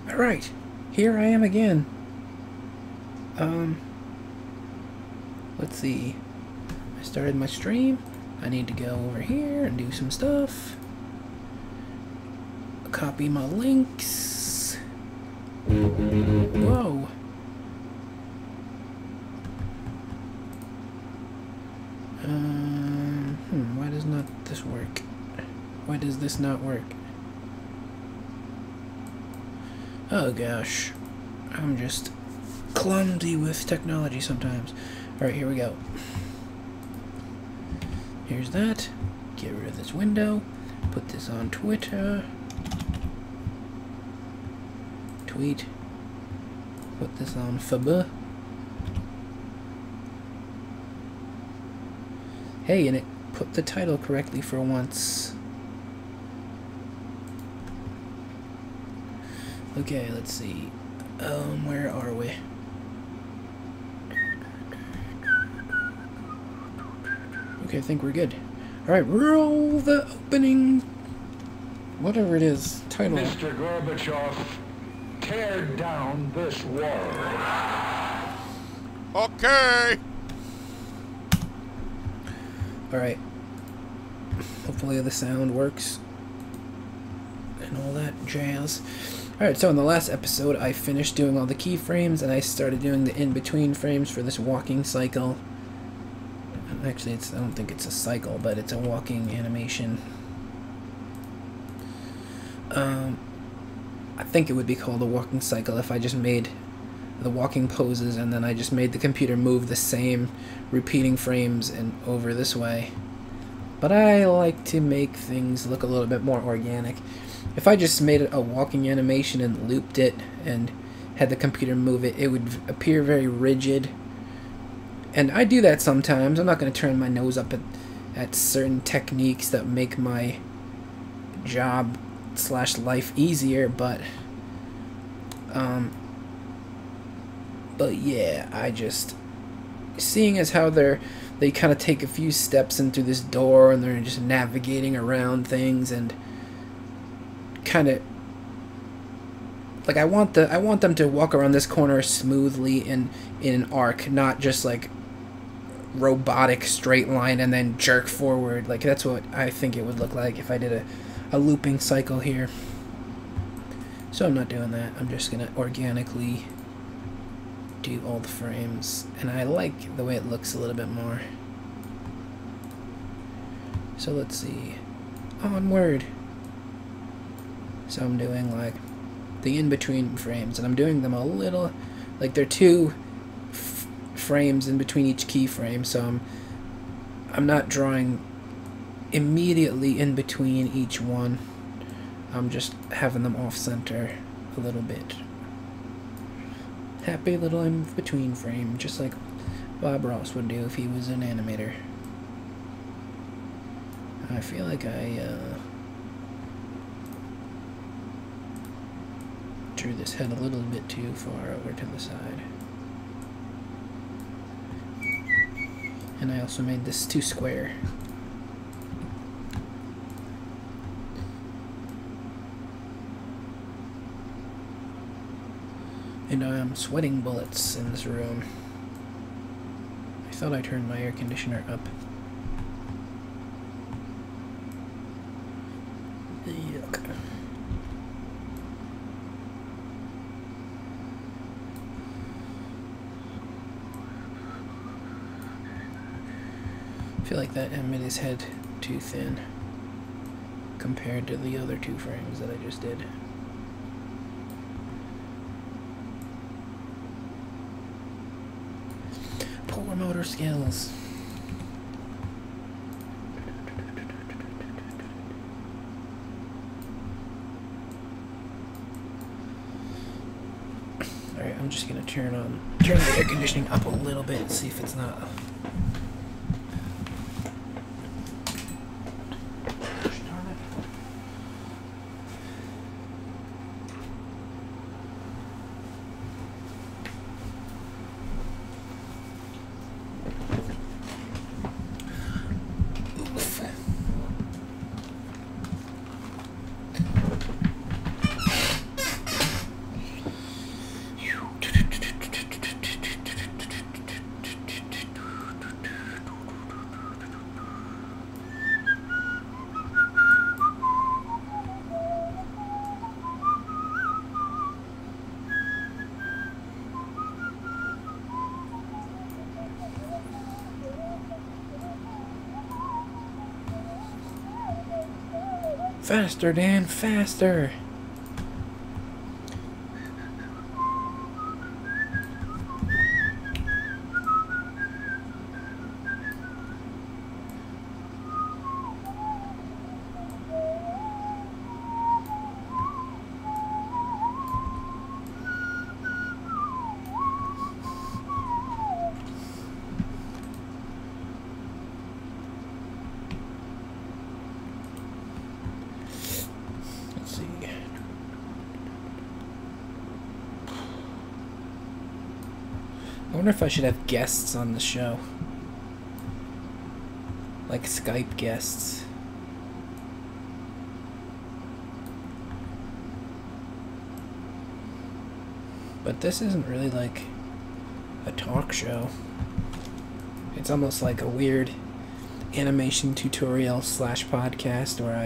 Alright, here I am again. Let's see. I started my stream. I need to go over here and do some stuff. Copy my links. Whoa. Why does not this work? Why does this not work? Oh gosh. I'm just clumsy with technology sometimes. Alright, here we go. Here's that. Get rid of this window. Put this on Twitter. Tweet. Put this on FB. Hey, and it put the title correctly for once. Okay, let's see. Where are we? Okay, I think we're good. Alright, roll the opening, whatever it is, title. Mr. Gorbachev, tear down this wall. Okay. Alright. Hopefully the sound works. And all that jazz. Alright, so in the last episode, I finished doing all the keyframes, and I started doing the in-between frames for this walking cycle. Actually, I don't think it's a cycle, but it's a walking animation. I think it would be called a walking cycle if I just made the walking poses and then I just made the computer move the same repeating frames and over this way. But I like to make things look a little bit more organic. If I just made a walking animation and looped it and had the computer move it, it would appear very rigid. And I do that sometimes. I'm not going to turn my nose up at certain techniques that make my job / life easier, but yeah, I just, seeing as how they kind of take a few steps into this door and they're just navigating around things and kind of like I want them to walk around this corner smoothly in an arc, not just like robotic straight line and then jerk forward. Like that's what I think it would look like if I did a looping cycle here. So I'm not doing that. I'm just gonna organically do all the frames, and I like the way it looks a little bit more. So let's see. Onward. So I'm doing like the in-between frames, and I'm doing them a little like they're two frames in between each keyframe, so I'm not drawing immediately in between each one. I'm just having them off center a little bit. Happy little in between frame, just like Bob Ross would do if he was an animator. I feel like I drew this head a little bit too far over to the side. And I also made this too square. And I'm sweating bullets in this room. I thought I turned my air conditioner up. Yuck. I feel like that made his head too thin compared to the other two frames that I just did. Poor motor skills. Alright, I'm just gonna turn the air conditioning up a little bit, see if it's not. Faster, Dan, faster! I wonder if I should have guests on the show. Like Skype guests. But this isn't really like a talk show. It's almost like a weird animation tutorial / podcast where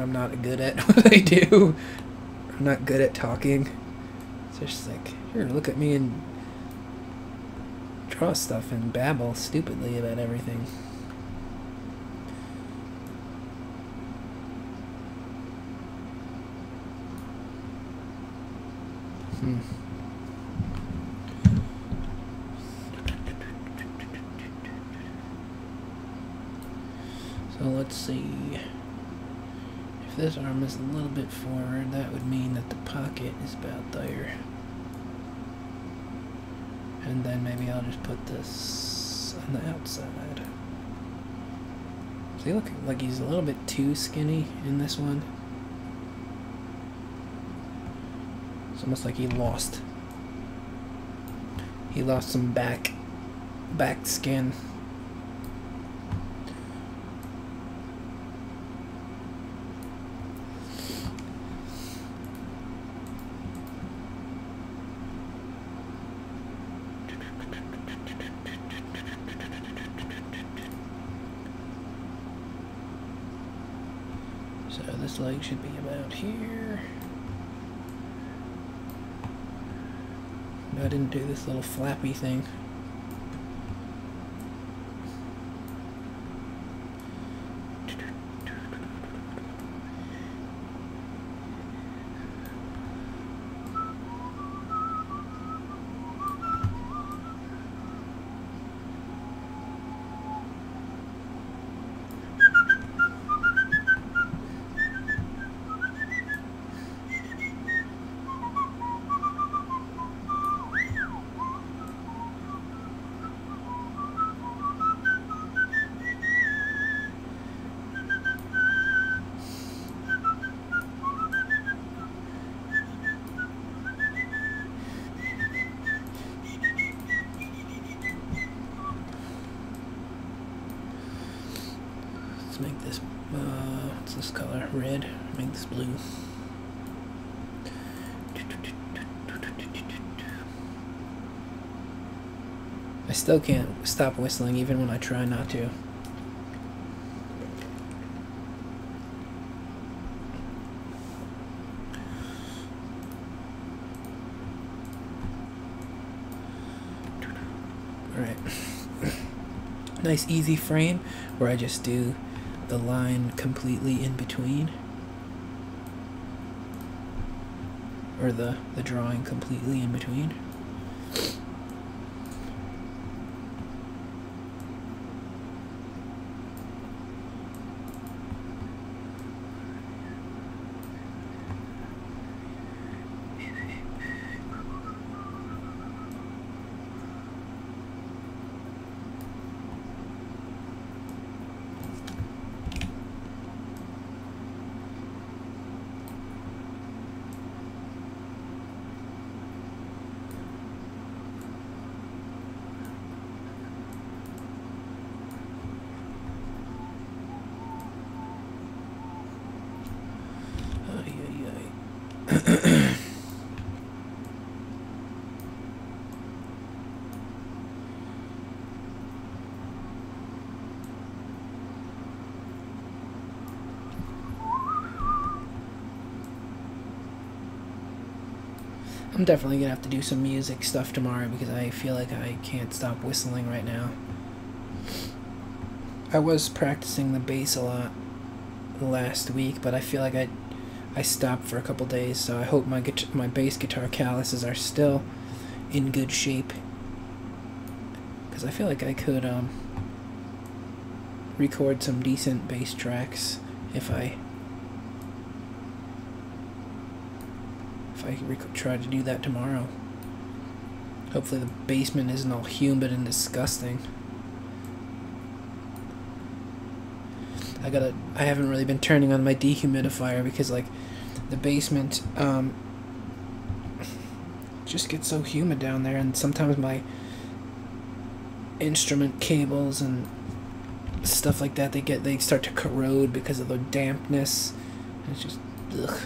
I'm not good at what I do. I'm not good at talking. It's just like, here, look at me and draw stuff and babble stupidly about everything. So let's see. If this arm is a little bit forward, that would mean that the pocket is about there. And then maybe I'll just put this on the outside. Does he look like he's a little bit too skinny in this one? It's almost like he lost some back skin. So this leg should be about here. I didn't do this little flappy thing. Let's make this, what's this color? Red. Make this blue. I still can't stop whistling even when I try not to. Alright. Nice easy frame where I just do the line completely in between, or the drawing completely in between. I'm definitely gonna have to do some music stuff tomorrow because I feel like I can't stop whistling right now. I was practicing the bass a lot last week, but I feel like I stopped for a couple days, so I hope my bass guitar calluses are still in good shape, because I feel like I could record some decent bass tracks if I try to do that tomorrow. Hopefully the basement isn't all humid and disgusting. I haven't really been turning on my dehumidifier because like the basement just gets so humid down there, and sometimes my instrument cables and stuff like that they start to corrode because of the dampness. It's just ugh.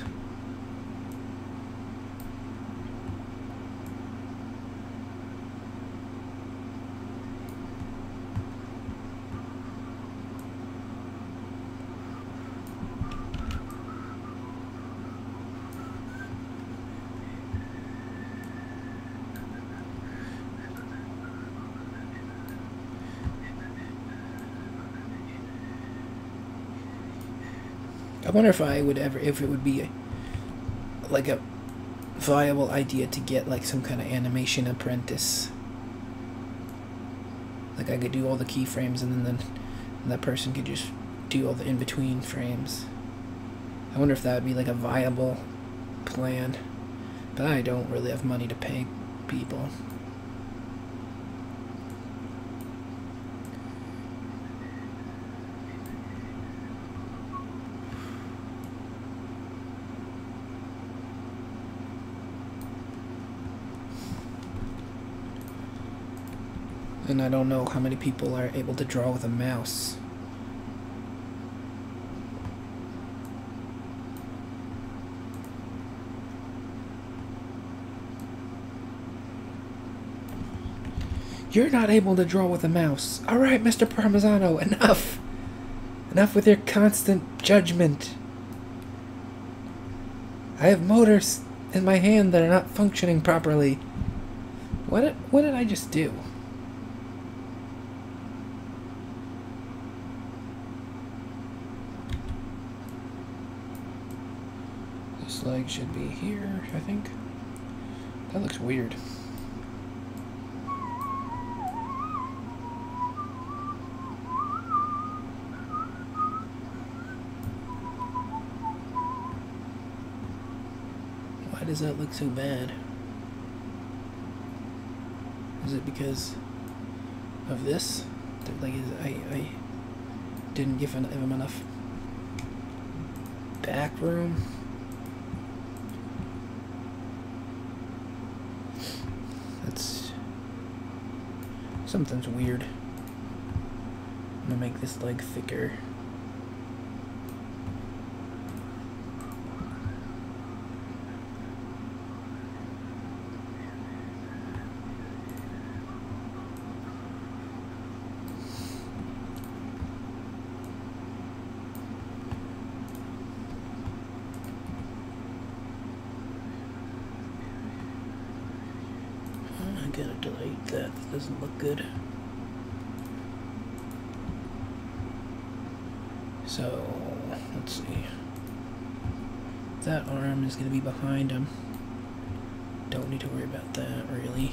I wonder if it would be like a viable idea to get like some kind of animation apprentice. Like I could do all the keyframes and then that person could just do all the in-between frames. I wonder if that would be like a viable plan. But I don't really have money to pay people. And I don't know how many people are able to draw with a mouse. You're not able to draw with a mouse. Alright, Mr. Parmesano, enough! Enough with your constant judgment. I have motors in my hand that are not functioning properly. What did I just do? This leg should be here, I think. That looks weird. Why does that look so bad? Is it because of this? Like, I didn't give him enough back room? That's... something's weird. I'm gonna make this leg thicker. I gotta delete that. That doesn't look good. So, let's see. That arm is gonna be behind him. Don't need to worry about that, really.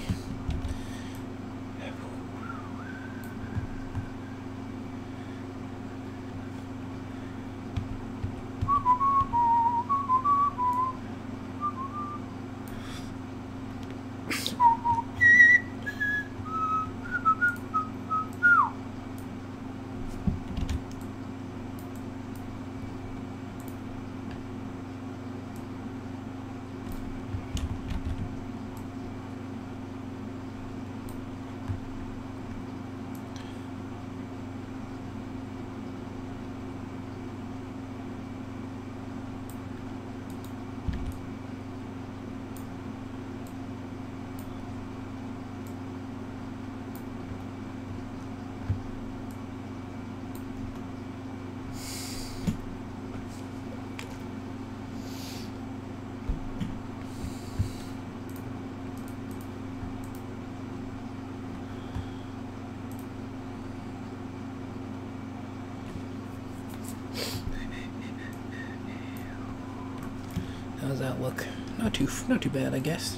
look. Not too bad, I guess.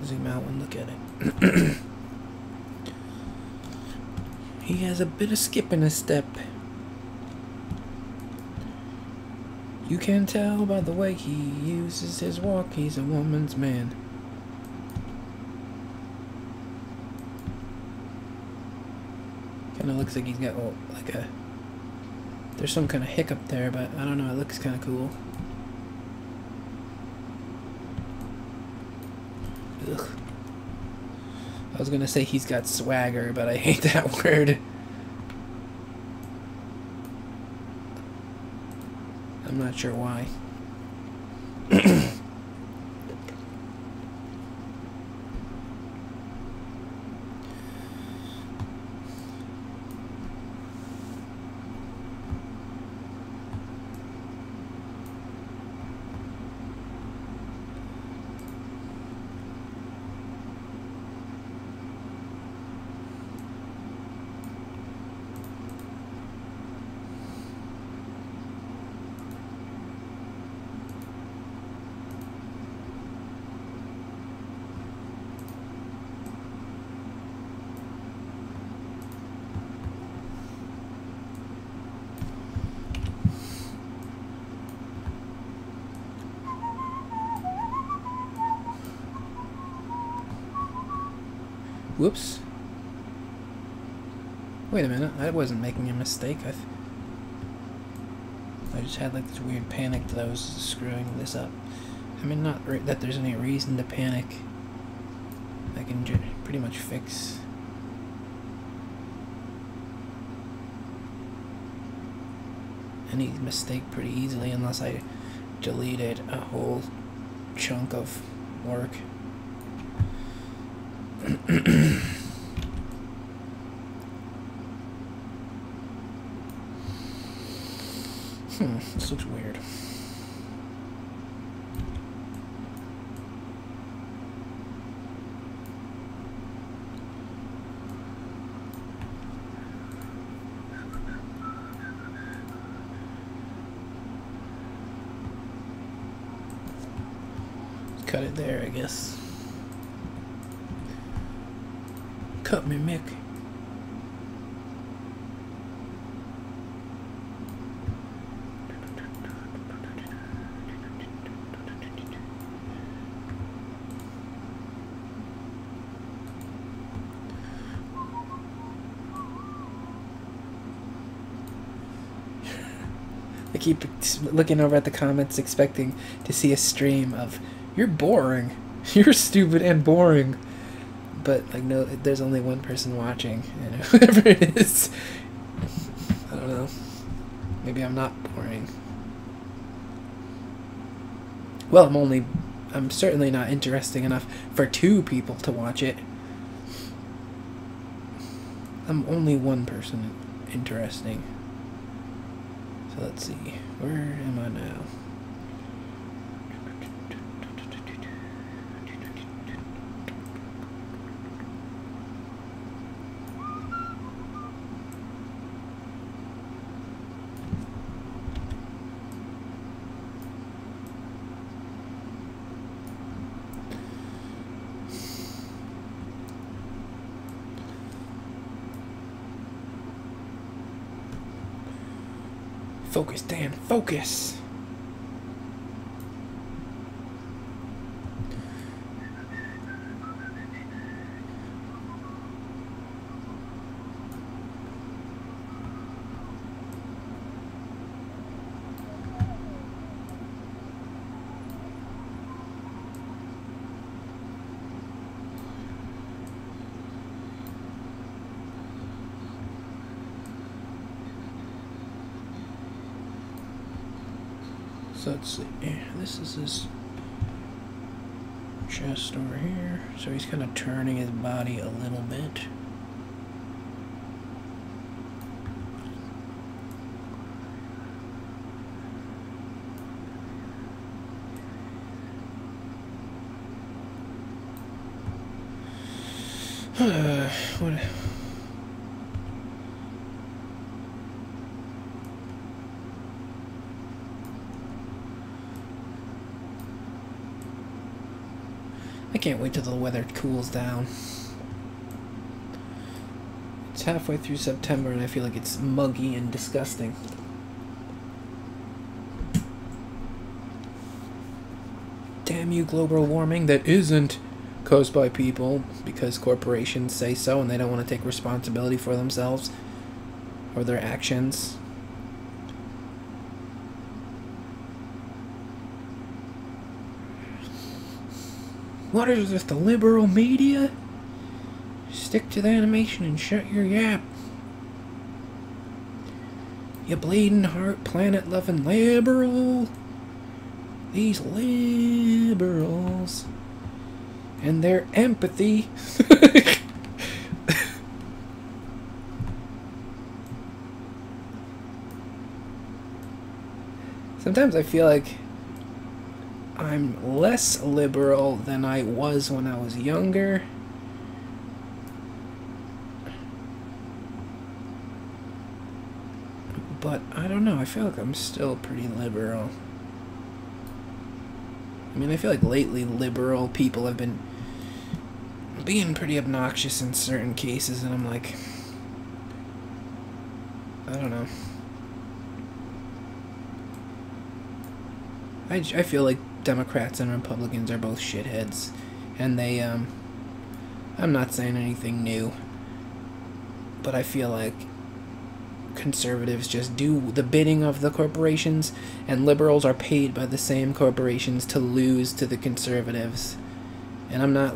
Zoom out and look at it. He has a bit of skip in his step. You can tell by the way he uses his walk, he's a woman's man. Kinda looks like he's got like a... There's some kind of hiccup there, but I don't know, it looks kinda cool. Ugh. I was gonna say he's got swagger, but I hate that word. I'm not sure why. Whoops. Wait a minute, I wasn't making a mistake. I just had like this weird panic that I was screwing this up. I mean, not that there's any reason to panic. I can pretty much fix any mistake pretty easily unless I deleted a whole chunk of work. This looks weird. Cut it there, I guess. Cut me, Mick. I keep looking over at the comments expecting to see a stream of, "You're boring. You're stupid and boring." But, like, no, there's only one person watching, and whoever it is, I don't know. Maybe I'm not boring. Well, I'm certainly not interesting enough for 2 people to watch it. I'm only one person interesting. So let's see, where am I now? Focus, Dan, focus! So let's see, this is his chest over here. So he's kind of turning his body a little bit. What? I can't wait till the weather cools down. It's halfway through September and I feel like it's muggy and disgusting. Damn you, global warming that isn't caused by people because corporations say so and they don't want to take responsibility for themselves or their actions. What is this, the liberal media? Stick to the animation and shut your yap. You bleeding heart, planet-loving liberal. These liberals. And their empathy. Sometimes I feel like I'm less liberal than I was when I was younger. But I don't know, I feel like I'm still pretty liberal. I mean, I feel like lately liberal people have been being pretty obnoxious in certain cases, and I'm like, I don't know. I feel like Democrats and Republicans are both shitheads, and they, I'm not saying anything new, but I feel like conservatives just do the bidding of the corporations, and liberals are paid by the same corporations to lose to the conservatives. And I'm not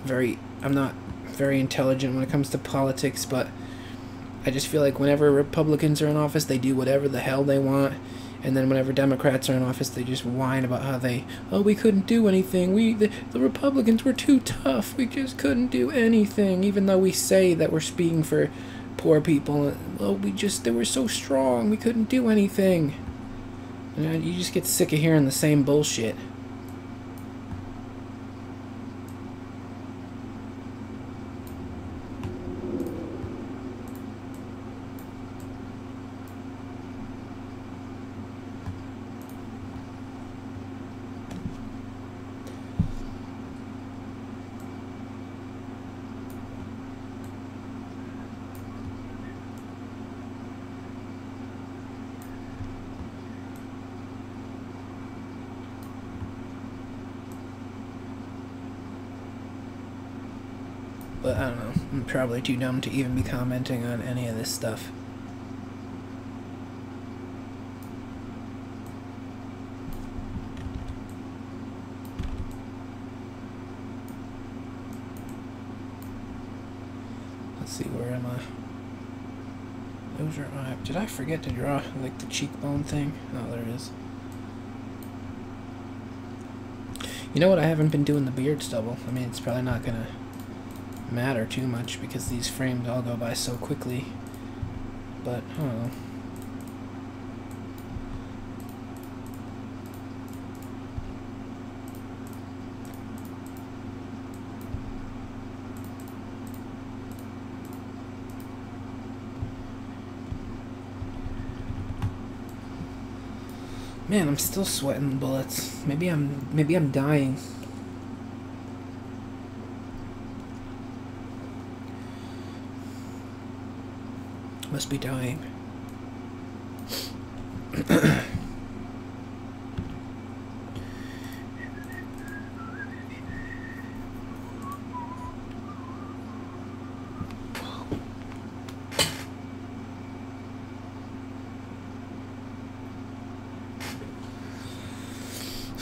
very intelligent when it comes to politics, but I just feel like whenever Republicans are in office, they do whatever the hell they want. And then whenever Democrats are in office, they just whine about how we couldn't do anything. The Republicans were too tough. We just couldn't do anything, even though we say that we're speaking for poor people. Well, they were so strong. We couldn't do anything. And you just get sick of hearing the same bullshit. But I don't know, I'm probably too dumb to even be commenting on any of this stuff. Let's see, where am I? Those are eye. Did I forget to draw, like, the cheekbone thing? Oh, there it is. You know what, I haven't been doing the beard stubble. I mean, it's probably not gonna matter too much because these frames all go by so quickly, but I don't know. Man, I'm still sweating bullets. Maybe I'm dying. Must be dying.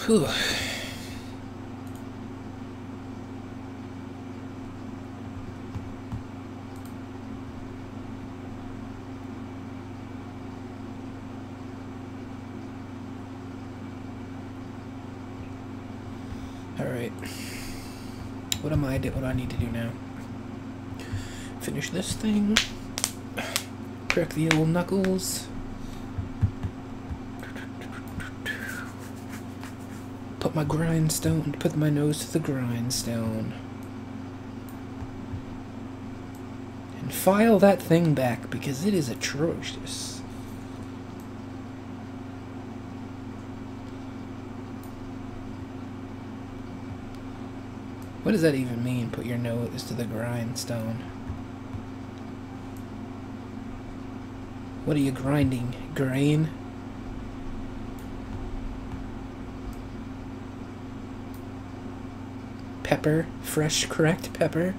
Whew. Alright. What do I need to do now? Finish this thing. Crack the old knuckles. Put my nose to the grindstone. And file that thing back because it is atrocious. What does that even mean? Put your nose to the grindstone. What are you grinding? Grain? Pepper? Fresh, cracked pepper?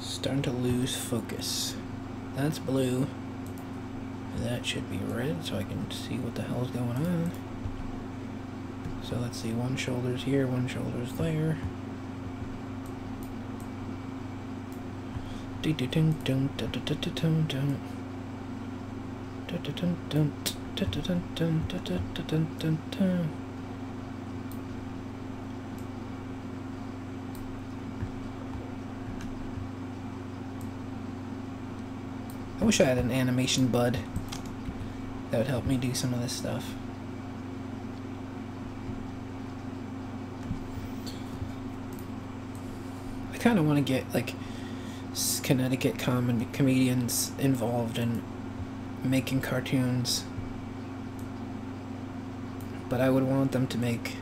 Starting to lose focus. That's blue. That should be red, so I can see what the hell's going on. So let's see, one shoulder's here, one shoulder's there. I wish I had an animation bud that would help me do some of this stuff. I kind of want to get like Connecticut comedians involved in making cartoons, but I would want them to make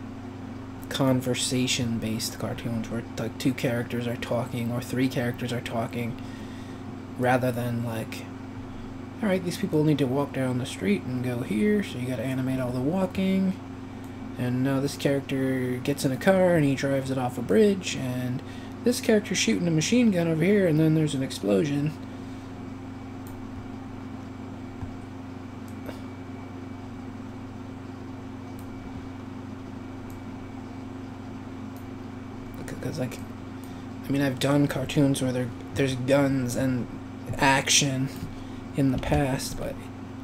conversation-based cartoons where like 2 characters are talking or 3 characters are talking, rather than like, alright, these people need to walk down the street and go here, so you gotta animate all the walking, and now this character gets in a car and he drives it off a bridge, and this character's shooting a machine gun over here, and then there's an explosion. Because, like, I mean, I've done cartoons where there's guns and action in the past, but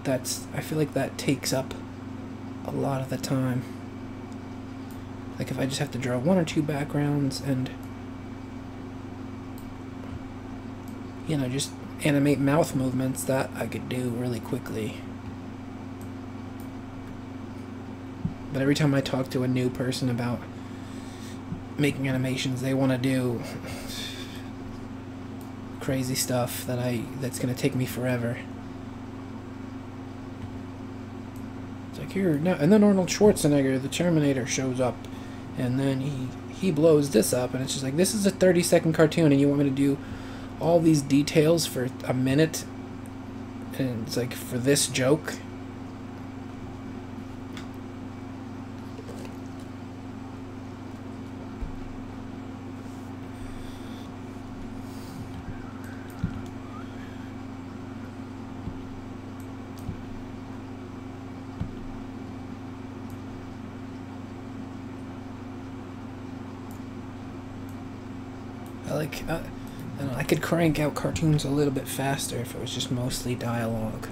I feel like that takes up a lot of the time. Like, if I just have to draw 1 or 2 backgrounds and, you know, just animate mouth movements, that I could do really quickly. But every time I talk to a new person about making animations, they want to do crazy stuff that's gonna take me forever. It's like, here now, and then Arnold Schwarzenegger, the Terminator, shows up, and then he blows this up, and it's just like, this is a 30-second cartoon, and you want me to do all these details for a minute, and it's like, for this joke. I don't know, I could crank out cartoons a little bit faster if it was just mostly dialogue.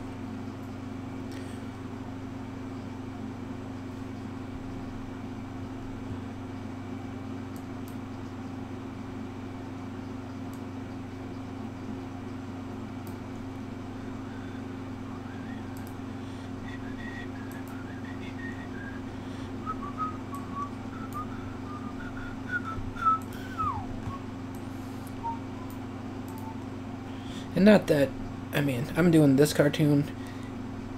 And not that, I mean, I'm doing this cartoon.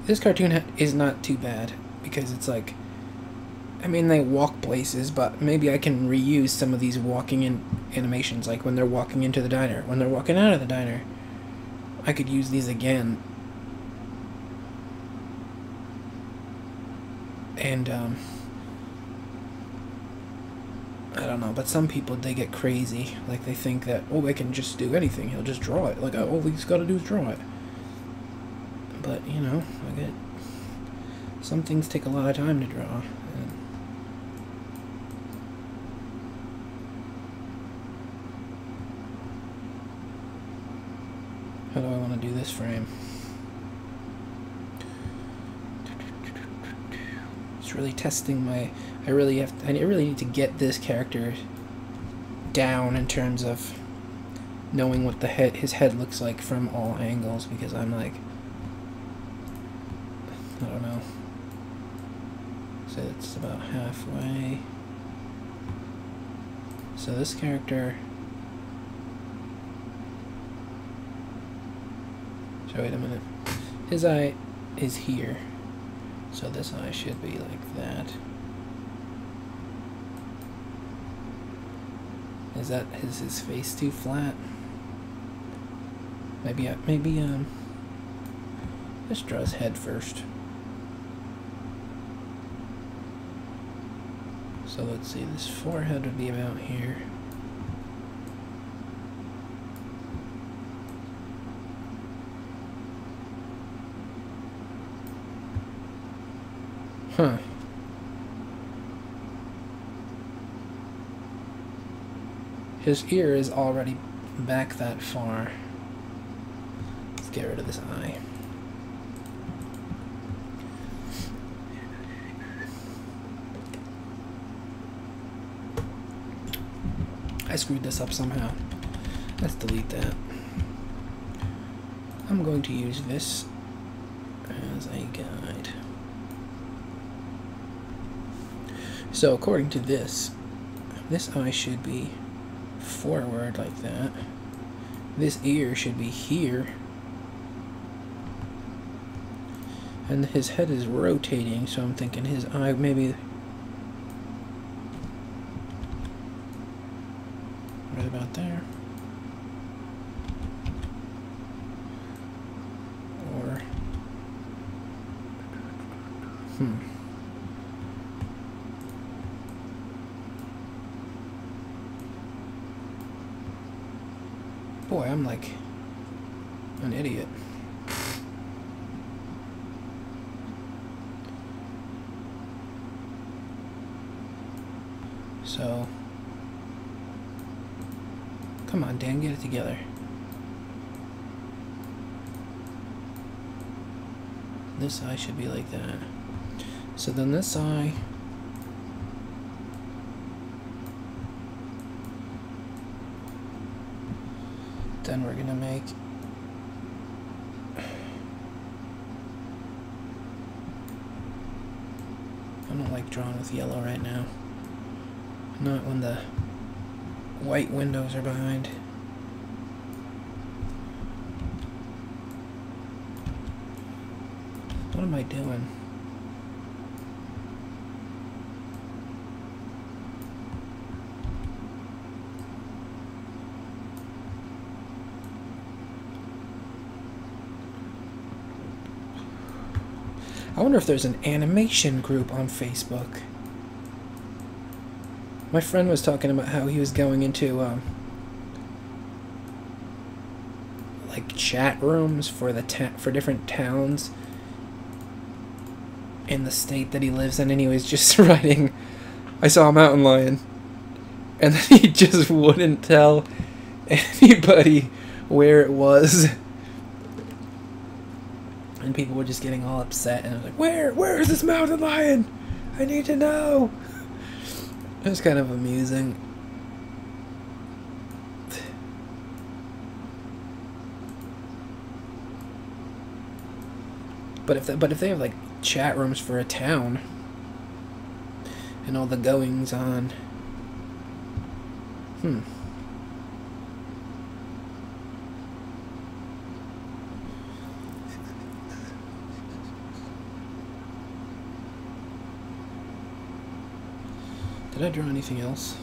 This cartoon is not too bad, because it's like, I mean, they walk places, but maybe I can reuse some of these walking in animations, like when they're walking into the diner, when they're walking out of the diner. I could use these again. And, I don't know, but some people, they get crazy. Like, they think that, oh, they can just do anything. He'll just draw it. Like, oh, all he's got to do is draw it. But, you know, some things take a lot of time to draw. And how do I want to do this frame? It's really testing my... I really need to get this character down in terms of knowing what his head looks like from all angles, because I'm like, I don't know. So it's about halfway. So this character... So wait a minute. His eye is here. So this eye should be like that. Is his face too flat? Maybe let's draw his head first. So let's see, this forehead would be about here. Huh. His ear is already back that far. Let's get rid of this eye. I screwed this up somehow. Let's delete that. I'm going to use this as a guide. So according to this eye should be forward like that. This ear should be here. And his head is rotating, so I'm thinking his eye maybe right about there. Or boy, I'm like an idiot. So, come on, Dan, get it together. This eye should be like that. So then this eye... Then we're gonna make... I don't like drawing with yellow right now. Not when the white windows are behind. What am I doing? I wonder if there's an animation group on Facebook. My friend was talking about how he was going into like chat rooms for for different towns in the state that he lives in, and he was just writing, "I saw a mountain lion," and then he just wouldn't tell anybody where it was, and people were just getting all upset, and I was like, where is this mountain lion? I need to know. It was kind of amusing. But if they have like chat rooms for a town and all the goings on, Did I draw anything else?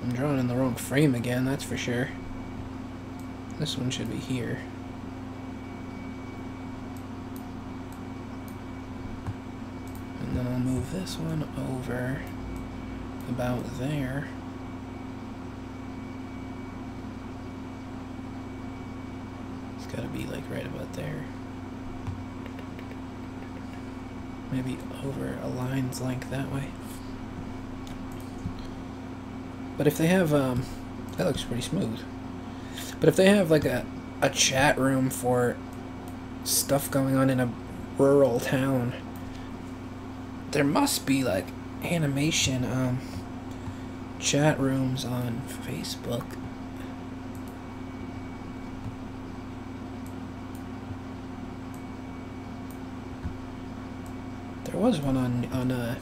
I'm drawing in the wrong frame again, that's for sure. This one should be here. And then I'll move this one over about there. It's gotta be like right about there. Maybe over a line's length that way. But if they have, that looks pretty smooth. But if they have like a chat room for stuff going on in a rural town, there must be like animation chat rooms on Facebook. There was one on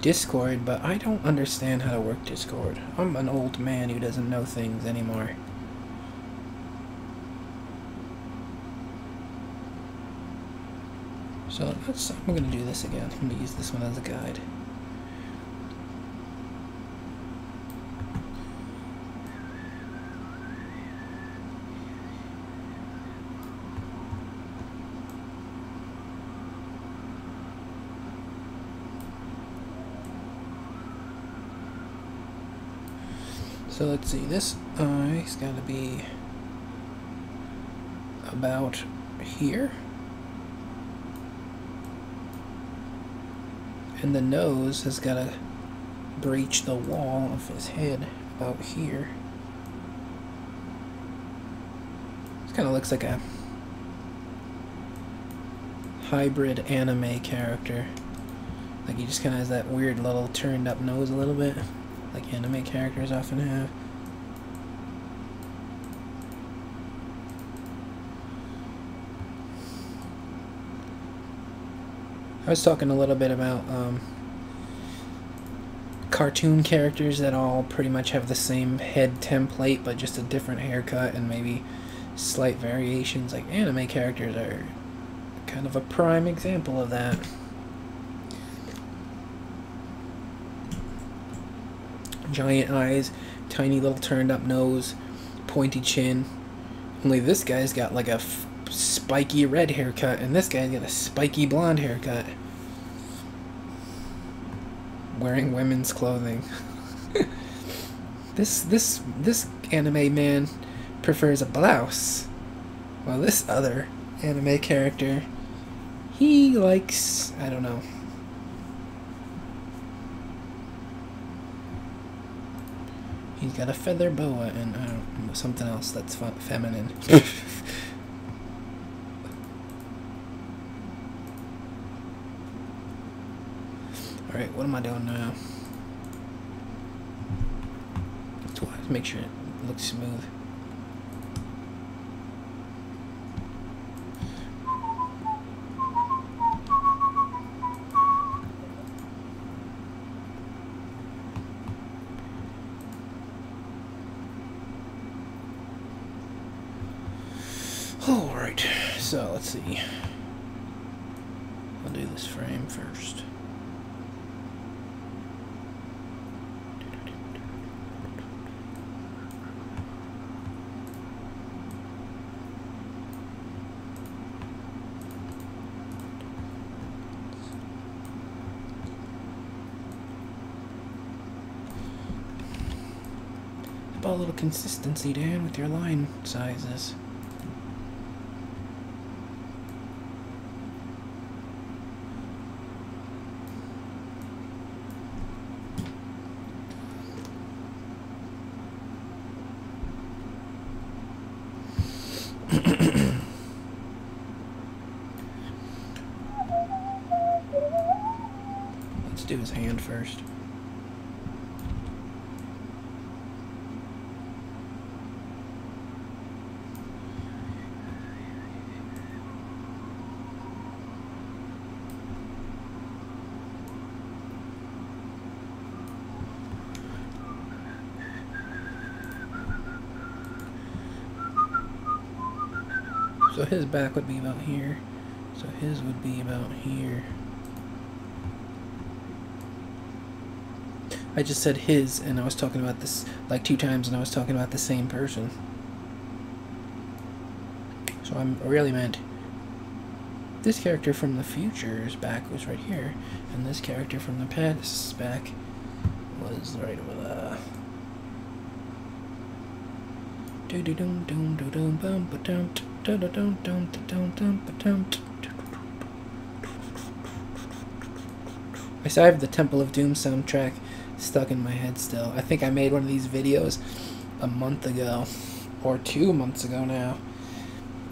Discord, but I don't understand how to work Discord. I'm an old man who doesn't know things anymore. So I'm gonna do this again. I'm gonna use this one as a guide. So let's see, this eye's gotta be about here. And the nose has gotta breach the wall of his head about here. This kinda looks like a hybrid anime character. Like he just kinda has that weird little turned up nose a little bit, like anime characters often have. I was talking a little bit about cartoon characters that all pretty much have the same head template but just a different haircut and maybe slight variations. Like anime characters are kind of a prime example of that. Giant eyes, tiny little turned up nose, pointy chin. Only this guy's got like a spiky red haircut, and this guy's got a spiky blonde haircut. Wearing women's clothing. This anime man prefers a blouse, while this other anime character, he likes, I don't know. He's got a feather boa and I don't know, something else that's feminine. Alright, what am I doing now? Let's make sure it looks smooth. Alright, so let's see. I'll do this frame first. About a little consistency, Dan, with your line sizes. Let's do his hand first. So his back would be about here. So his would be about here. I just said his, and I was talking about this like 2 times, and I was talking about the same person. So I really meant this character from the future's back was right here, and this character from the past's back was right over there. I still have the Temple of Doom soundtrack stuck in my head still. I think I made one of these videos a month ago, or 2 months ago now,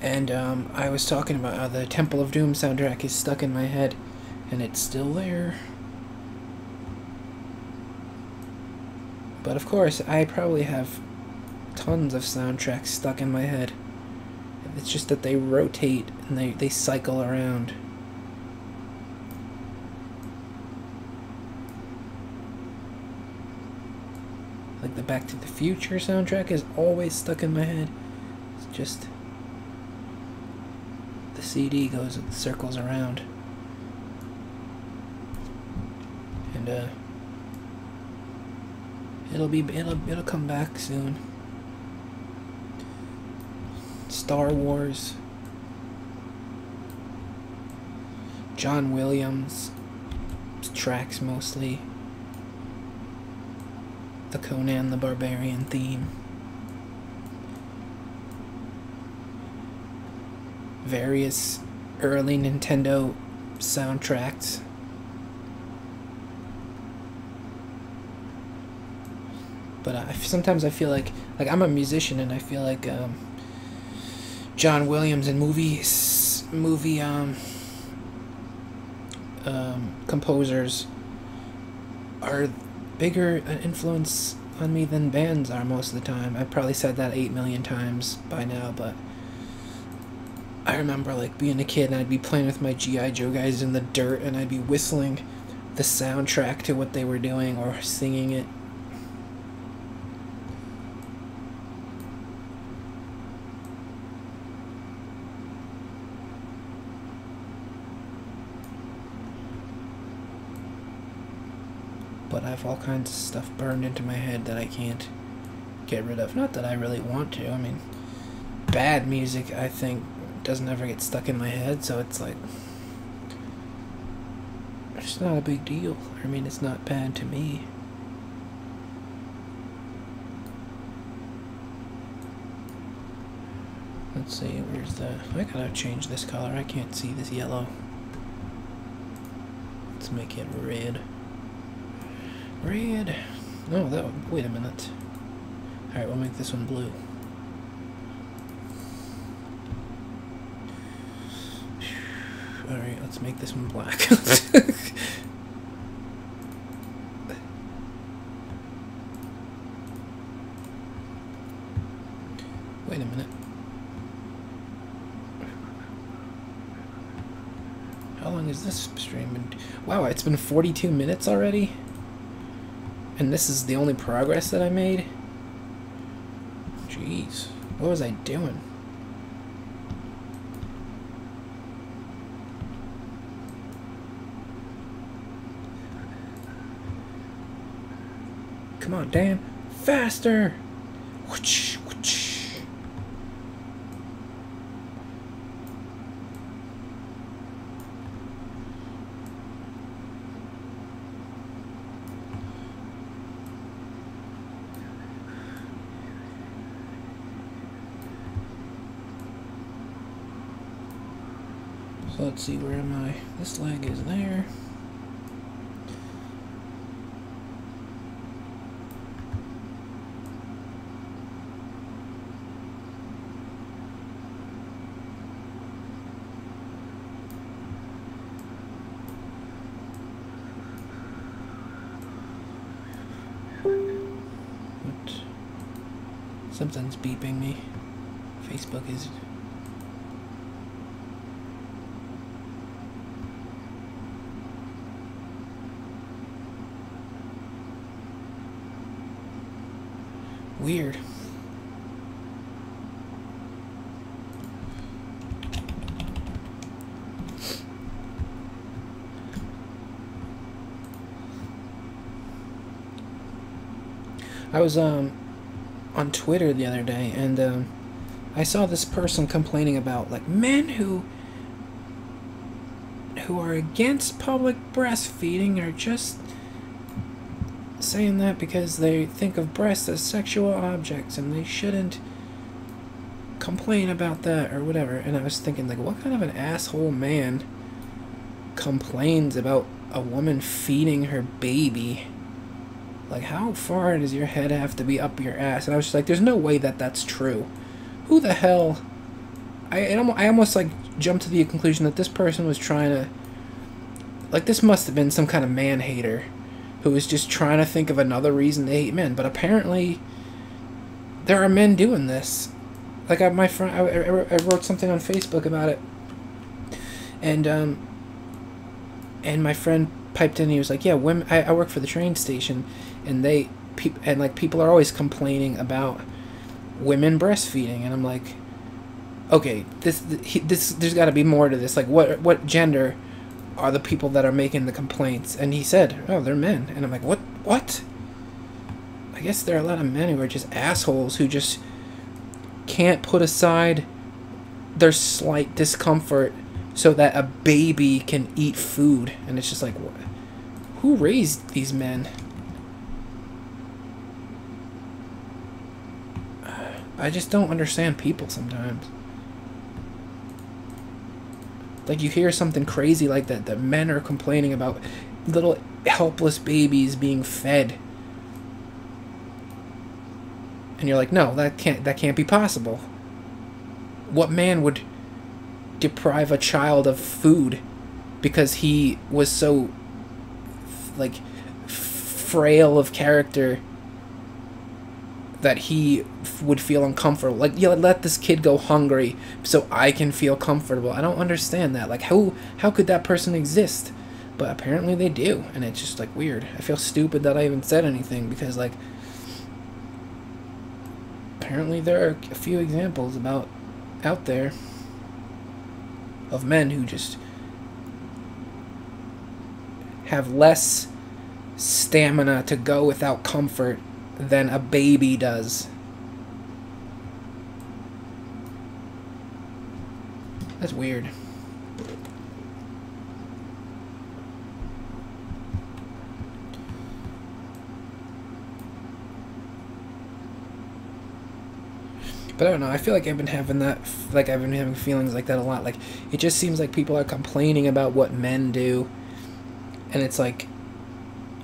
and I was talking about how the Temple of Doom soundtrack is stuck in my head, And it's still there. But of course, I probably have tons of soundtracks stuck in my head. It's just that they rotate and they cycle around. Like the Back to the Future soundtrack is always stuck in my head. It's just the CD goes circles around. And it'll come back soon. Star Wars, John Williams tracks mostly, the Conan the Barbarian theme, various early Nintendo soundtracks. But sometimes I feel like I'm a musician, and I feel like John Williams and movie composers are bigger an influence on me than bands are most of the time. I've probably said that 8 million times by now, but I remember like being a kid and I'd be playing with my G.I. Joe guys in the dirt, and I'd be whistling the soundtrack to what they were doing or singing it. But I have all kinds of stuff burned into my head that I can't get rid of. Not that I really want to. I mean, bad music, I think, doesn't ever get stuck in my head, so it's like, it's not a big deal. I mean, it's not bad to me. Let's see, where's the... I gotta change this color. I can't see this yellow. Let's make it red. Red. No, that one. Wait a minute. Alright, we'll make this one blue. Alright, let's make this one black. Wait a minute. How long is this stream? Wow, it's been 42 minutes already? And this is the only progress that I made? Jeez. What was I doing? Come on, Dan. Faster! Whoosh, whoosh. So let's see, where am I? This leg is there. What? Something's beeping me. Facebook is... weird. I was on Twitter the other day, and I saw this person complaining about like men who are against public breastfeeding are just saying that because they think of breasts as sexual objects and they shouldn't complain about that or whatever. And I was thinking, like, what kind of an asshole man complains about a woman feeding her baby? Like, how far does your head have to be up your ass? And I was just like, there's no way that that's true. Who the hell... I almost like jumped to the conclusion that this person was trying to Like, this must have been some kind of man-hater who was just trying to think of another reason to hate men. But apparently, there are men doing this. Like, my friend, I wrote something on Facebook about it. And my friend piped in and he was like, yeah, women, I work for the train station, and people are always complaining about women breastfeeding. And I'm like, okay, this there's got to be more to this. Like, what gender are the people that are making the complaints? And he said, oh, they're men. And I'm like, what? I guess there are a lot of men who are just assholes who just can't put aside their slight discomfort so that a baby can eat food. And it's just like, what? Who raised these men? I just don't understand people sometimes. Like, you hear something crazy like that men are complaining about little helpless babies being fed. And you're like, no, that can't be possible. What man would deprive a child of food because he was so, like, frail of character that he would feel uncomfortable? Like, yeah, let this kid go hungry so I can feel comfortable. I don't understand that. Like, how could that person exist? But apparently they do, and it's just, like, weird. I feel stupid that I even said anything, because, like, apparently there are a few examples out there of men who just have less stamina to go without comfort than a baby does. That's weird. But I don't know, I feel like I've been having feelings like that a lot. Like, it just seems like people are complaining about what men do, and it's like,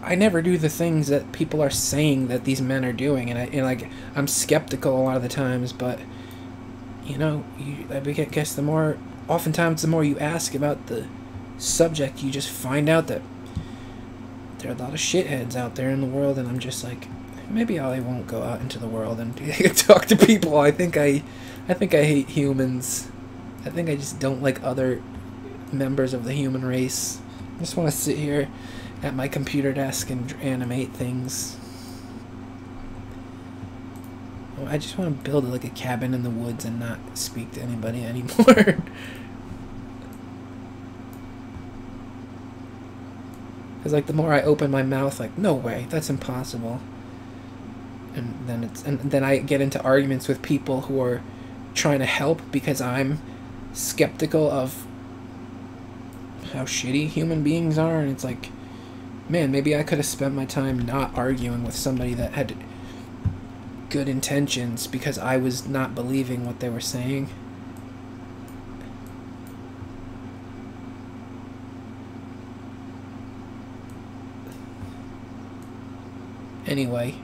I never do the things that people are saying that these men are doing, and I'm skeptical a lot of the times, but, you know, I guess oftentimes the more you ask about the subject, you just find out that there are a lot of shitheads out there in the world, and I'm just like, maybe I won't go out into the world and talk to people. I think I hate humans. I think I just don't like other members of the human race. I just want to sit here at my computer desk and animate things. I just want to build like a cabin in the woods and not speak to anybody anymore. Because, like, the more I open my mouth, like, no way, that's impossible. And then I get into arguments with people who are trying to help because I'm skeptical of how shitty human beings are, and it's like, man, maybe I could have spent my time not arguing with somebody that had good intentions because I was not believing what they were saying. Anyway,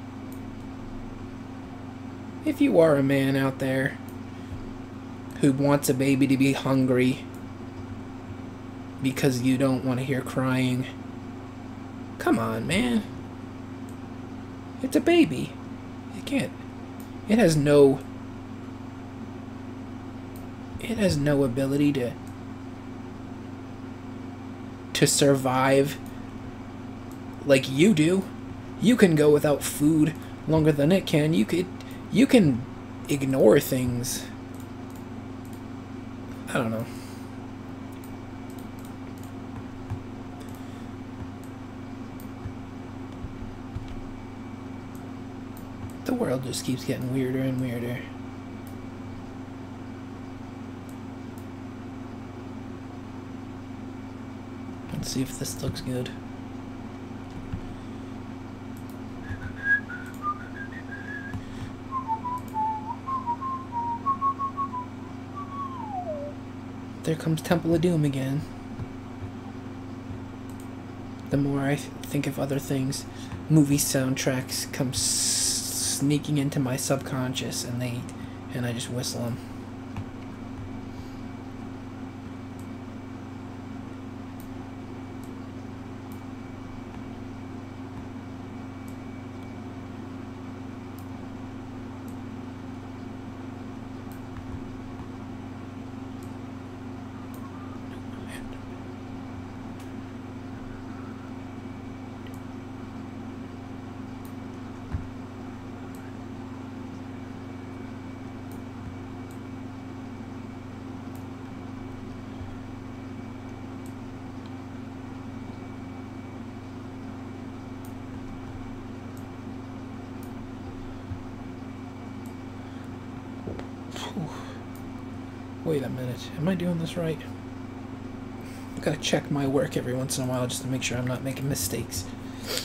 if you are a man out there who wants a baby to be hungry because you don't want to hear crying, come on, man. It's a baby. It has no ability to survive like you do. You can go without food longer than it can. You can ignore things. I don't know. The world just keeps getting weirder and weirder. Let's see if this looks good. There comes Temple of Doom again. The more I think of other things, movie soundtracks come sneaking into my subconscious, and I just whistle them. Wait a minute. Am I doing this right? I've got to check my work every once in a while just to make sure I'm not making mistakes.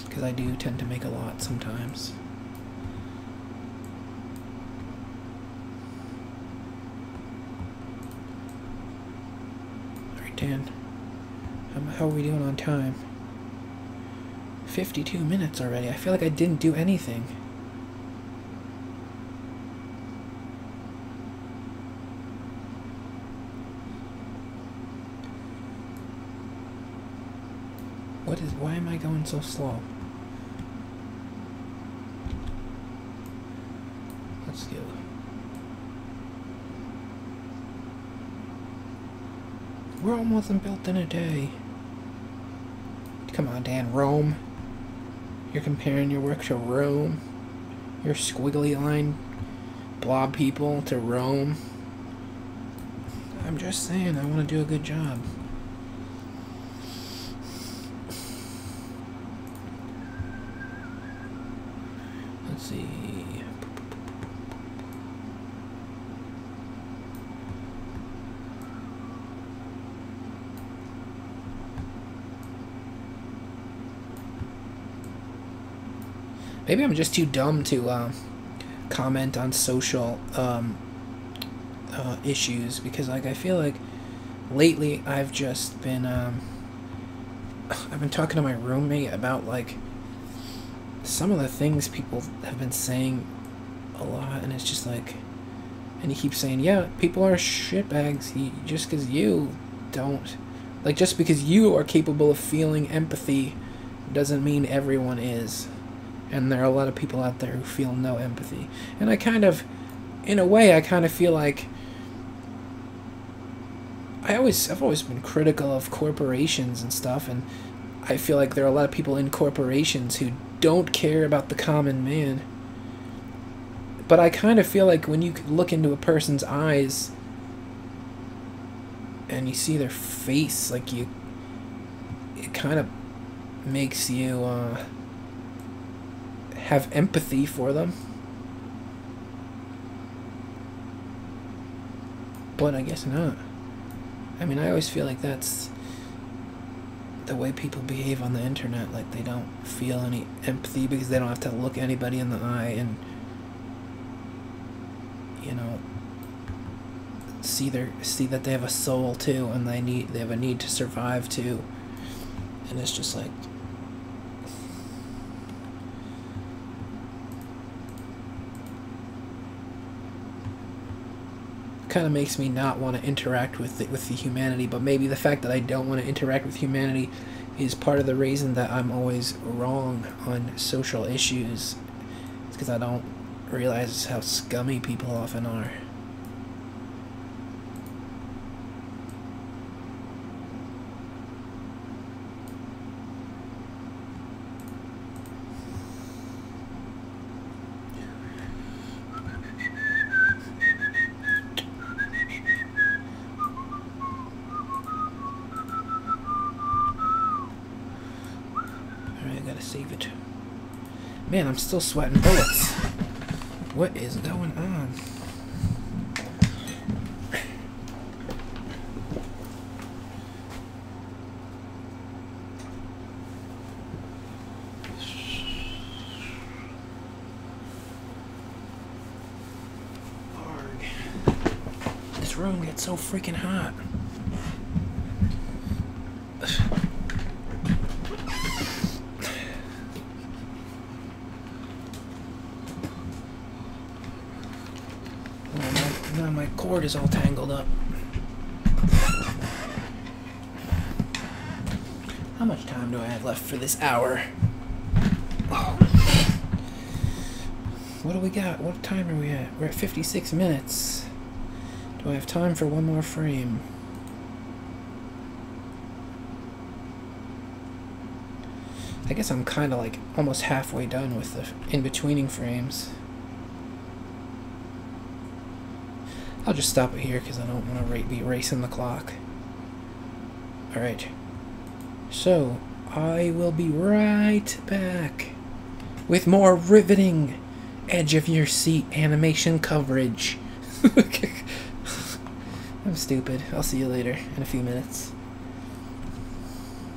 Because I do tend to make a lot sometimes. Alright, Dan. How are we doing on time? 52 minutes already. I feel like I didn't do anything. Why am I going so slow? Let's go. Rome wasn't built in a day. Come on, Dan. Rome. You're comparing your work to Rome. Your squiggly line blob people to Rome. I'm just saying, I want to do a good job. Let's see. Maybe I'm just too dumb to comment on social issues, because like I feel like lately I've just been I've been talking to my roommate about like some of the things people have been saying a lot, and it's just like, and he keeps saying, yeah, people are shitbags. Just because you don't, like, just because you are capable of feeling empathy doesn't mean everyone is. And there are a lot of people out there who feel no empathy. And I kind of, in a way, I kind of feel like I've always been critical of corporations and stuff, and I feel like there are a lot of people in corporations who don't care about the common man. But I kind of feel like when you look into a person's eyes and you see their face, like it kind of makes you have empathy for them. But I guess not. I mean, I always feel like that's the way people behave on the internet. Like, they don't feel any empathy because they don't have to look anybody in the eye and, you know, see that they have a soul too, and they have a need to survive too. And it's just like, kind of makes me not want to interact with the humanity. But maybe the fact that I don't want to interact with humanity is part of the reason that I'm always wrong on social issues. It's because I don't realize how scummy people often are. Save it. Man, I'm still sweating bullets. What is going on? This room gets so freaking hot. Now my cord is all tangled up. How much time do I have left for this hour? Oh. What do we got? What time are we at? We're at 56 minutes. Do I have time for one more frame? I guess I'm kind of like almost halfway done with the in-betweening frames. I'll just stop it here because I don't want to be racing the clock. Alright. So, I will be right back with more riveting edge of your seat animation coverage. I'm stupid. I'll see you later in a few minutes.